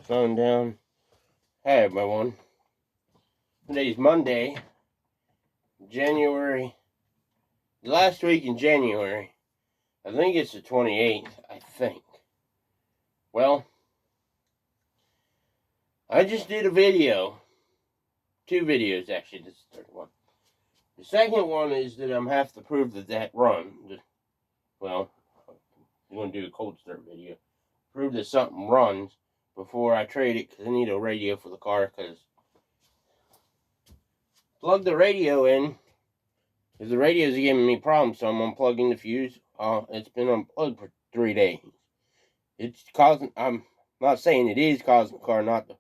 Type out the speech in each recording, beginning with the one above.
phone down. Hey everyone. Today's Monday, January. The last week in January. I think it's the 28th, I think. Well, I just did a video. 2 videos, actually. This is the third one. The second one is that I'm have to prove that run. Well, I'm going to do a cold start video. Prove that something runs before I trade it, because I need a radio for the car, because plug the radio in, because the radio is giving me problems, so I'm unplugging the fuse. It's been unplugged for 3 days. It's causing, I'm not saying it is causing the car not to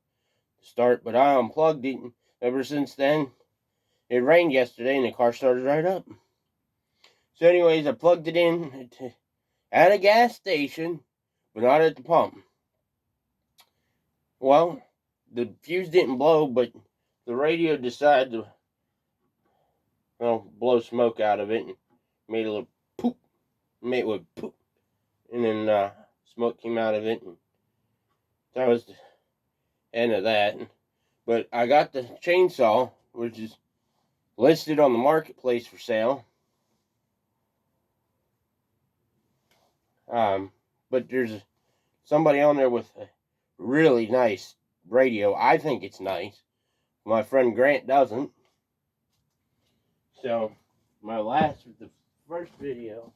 start, but I unplugged it, and ever since then, it rained yesterday, and the car started right up. So anyways, I plugged it in at a gas station, but not at the pump. Well, the fuse didn't blow, but the radio decided to blow smoke out of it and made a little poop. Made it with poop. And then smoke came out of it. And that was the end of that. But I got the chainsaw, which is listed on the marketplace for sale. But there's somebody on there with a really nice radio. I think it's nice. My friend Grant doesn't. So, the first video,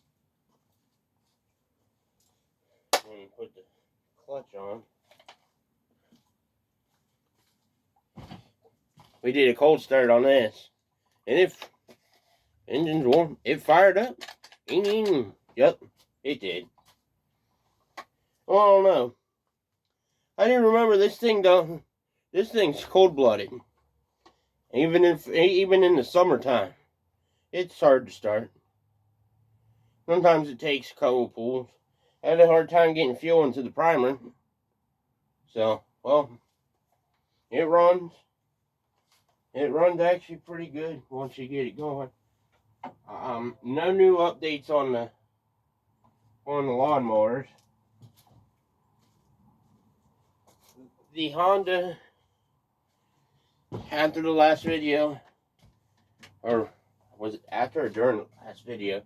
I'm going to put the clutch on. We did a cold start on this. And if engine's warm, it fired up. Yep, it did. Well, I don't know. I didn't remember this thing, though. This thing's cold-blooded. Even in the summertime, it's hard to start. Sometimes it takes a couple pulls. I had a hard time getting fuel into the primer. So, well, it runs. It runs actually pretty good once you get it going. No new updates on the lawnmowers. The Honda, after the last video, or was it after or during the last video,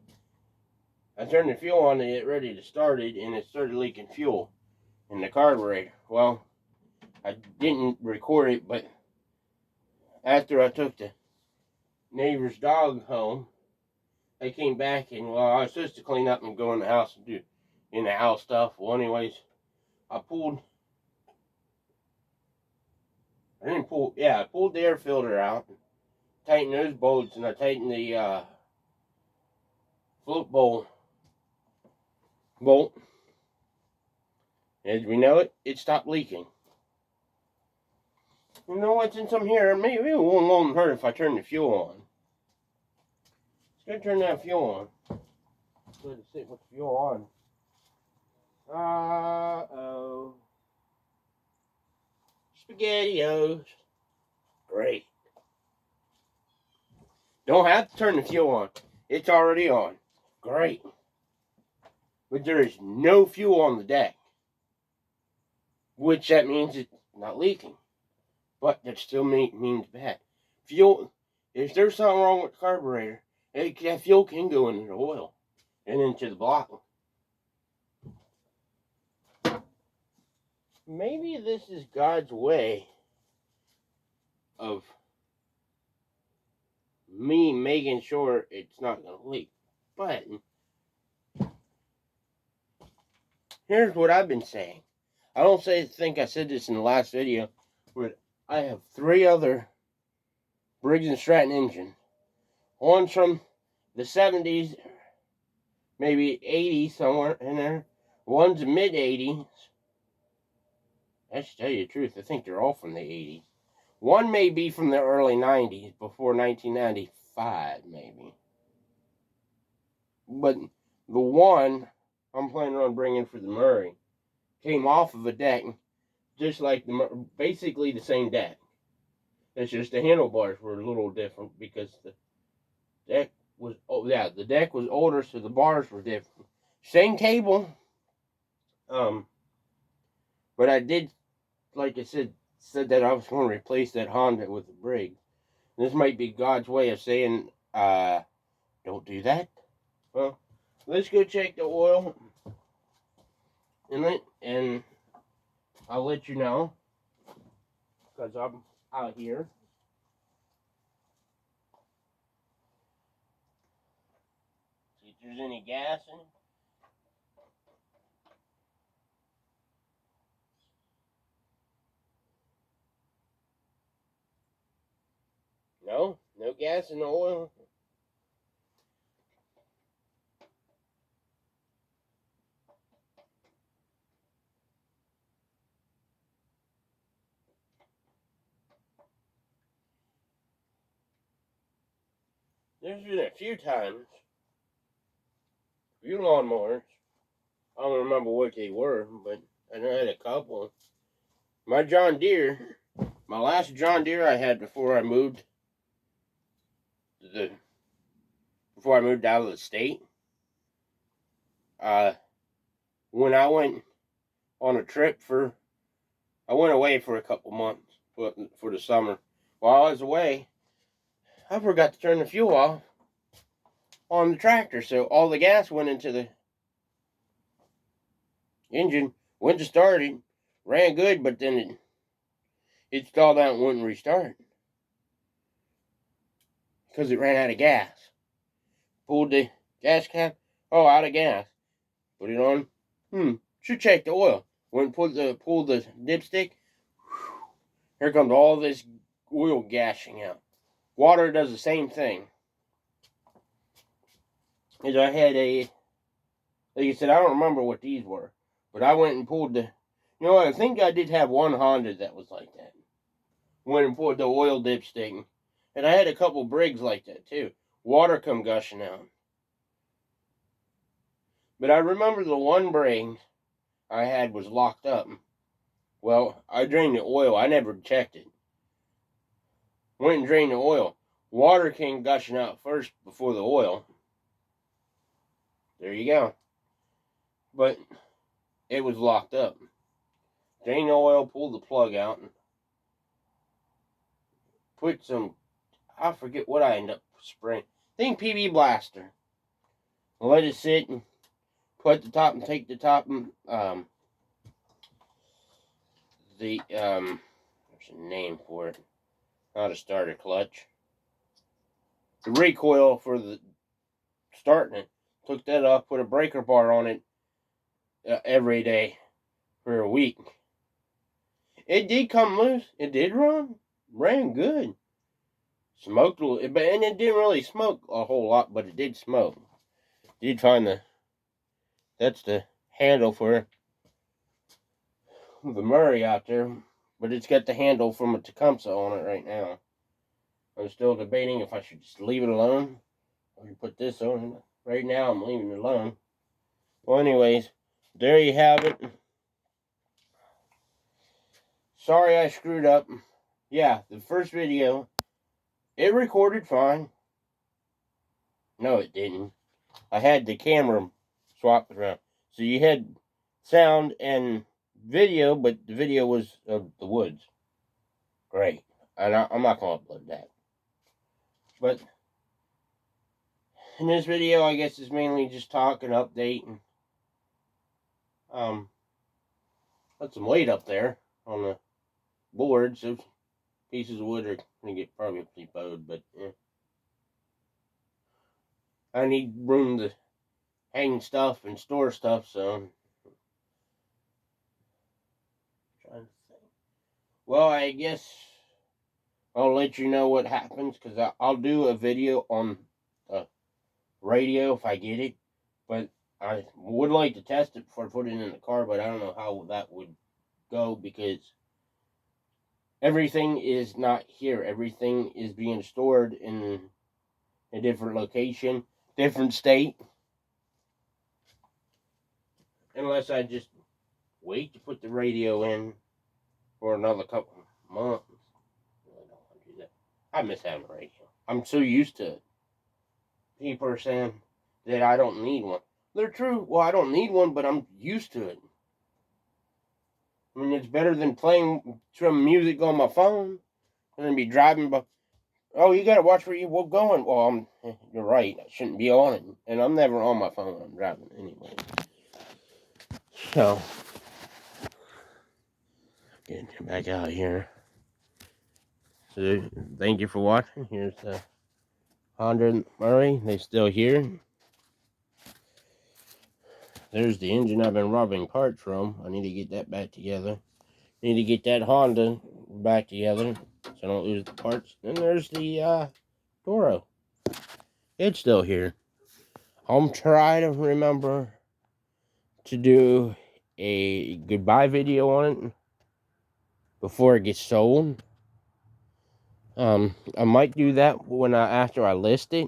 I turned the fuel on to get ready to start it, and it started leaking fuel in the carburetor. Well, I didn't record it, but after I took the neighbor's dog home, I came back and, well, I was supposed to clean up and go in the house and do in-the-house stuff. Well, anyways, I pulled the air filter out, tightened those bolts, and I tightened the float bowl bolt. As we know it, it stopped leaking. You know what, since I'm here, maybe it won't hurt if I turn the fuel on. Let's go turn that fuel on. Let's see what's fuel on. Uh-oh. SpaghettiOs. Great. Don't have to turn the fuel on. It's already on. Great. But there is no fuel on the deck. Which that means it's not leaking. But that still means bad. Fuel, if there's something wrong with the carburetor, that fuel can go into the oil and into the block. Maybe this is God's way of me making sure it's not going to leak. But here's what I've been saying. I don't think I said this in the last video, but I have 3 other Briggs & Stratton engines. One's from the 70s, maybe 80s, somewhere in there. One's mid-80s. I should tell you the truth, I think they're all from the 80s. One may be from the early 90s, before 1995, maybe. But the one I'm planning on bringing for the Murray came off of a deck, just like basically the same deck. It's just the handlebars were a little different because the deck was, the deck was older, so the bars were different. Same cable. But I did like I said that I was going to replace that Honda with a Briggs. This might be God's way of saying, don't do that. Well, let's go check the oil inlet, and I'll let you know, because I'm out here. See if there's any gas in it. No gas in the oil. There's been a few times, few lawnmowers. I don't remember what they were, but I know I had a couple. My John Deere, my last John Deere I had before I moved out of the state. When I went on a trip I went away for a couple months for the summer. While I was away, I forgot to turn the fuel off on the tractor, so all the gas went into the engine, went to start it, ran good, but then it stalled out and wouldn't restart because it ran out of gas. Pulled the gas cap, out of gas. Put it on. Should check the oil. Went and pull the dipstick. Here comes all this oil gashing out. Water does the same thing. As I had like I said, I don't remember what these were, but I went and pulled I think I did have one Honda that was like that. Went and pulled the oil dipstick, and I had a couple Briggs like that too. Water come gushing out. But I remember the one Briggs I had was locked up. Well, I drained the oil. I never checked it. Went and drained the oil. Water came gushing out first before the oil. There you go. But it was locked up. Drained the oil, pulled the plug out, and put some, I forget what I ended up spraying. I think PB Blaster. Let it sit and take the top and there's a name for it. Not a starter clutch. The recoil for the starting it. Took that off, put a breaker bar on it every day for a week. It did come loose. It did run. Ran good. Smoked a little, and it didn't really smoke a whole lot, but it did smoke. Did find that's the handle for the Murray out there, but it's got the handle from a Tecumseh on it right now. I'm still debating if I should just leave it alone or put this on. Right now, I'm leaving it alone. Well, anyways, there you have it. Sorry I screwed up. Yeah, the first video, it recorded fine. No, it didn't. I had the camera swapped around. So you had sound and video, but the video was of the woods. Great. And I'm not going to upload that. But in this video, I guess it's mainly just talk and update. And, put some weight up there on the boards. Those pieces of wood are going to get probably bowed, but I need room to hang stuff and store stuff, so I'm trying to think. Well, I guess I'll let you know what happens, because I'll do a video on the radio if I get it, but I would like to test it before I put it in the car, but I don't know how that would go, because everything is not here. Everything is being stored in a different location, different state. Unless I just wait to put the radio in for another couple months. I don't want to do that. I miss having a radio. I'm so used to it. People are saying that I don't need one. They're true. Well, I don't need one, but I'm used to it. I mean, it's better than playing some music on my phone and then be driving. But oh, you gotta watch where you're going. Well, you're right. I shouldn't be on it, and I'm never on my phone when I'm driving anyway. So, get back out here. So, thank you for watching. Here's Honda and Murray. They still here. There's the engine I've been robbing parts from. I need to get that back together. Need to get that Honda back together so I don't lose the parts. And there's the Toro. It's still here. I'm trying to remember to do a goodbye video on it before it gets sold. I might do that after I list it.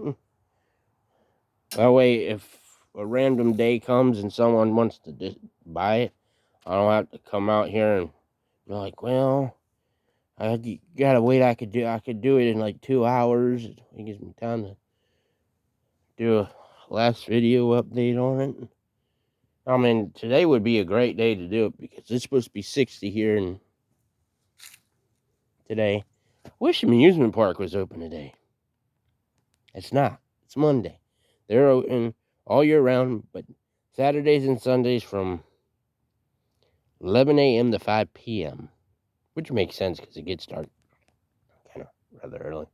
That way, if a random day comes and someone wants to buy it, I don't have to come out here and be like, well, I gotta wait. I could do it in like 2 hours. It gives me time to do a last video update on it. I mean, today would be a great day to do it because it's supposed to be 60 here and today. I wish the amusement park was open today. It's not. It's Monday. They're open all year round, but Saturdays and Sundays from 11 a.m. to 5 p.m. Which makes sense because it gets dark kind of rather early.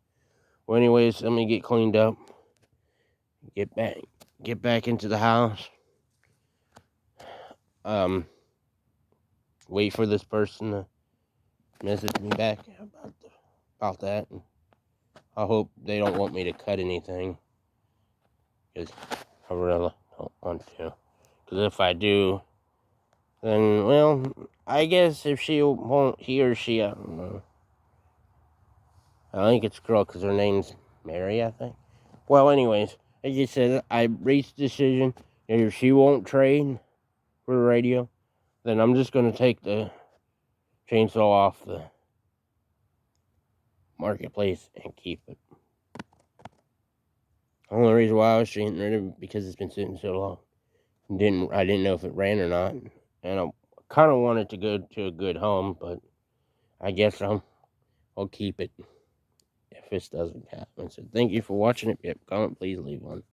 Well, anyways, let me get cleaned up. Get back into the house. Wait for this person to message me back about that. I hope they don't want me to cut anything, because I really don't want to. Because if I do, then, well, I guess if he or she, I don't know. I think it's a girl because her name's Mary, I think. Well, anyways, like I said, I reached a decision. If she won't trade for the radio, then I'm just going to take the chainsaw off the marketplace and keep it. The only reason why I was getting rid of it because it's been sitting so long. I didn't know if it ran or not, and I kind of wanted to go to a good home, but I guess I'll keep it if this doesn't happen. So thank you for watching. If you have a comment, please leave one.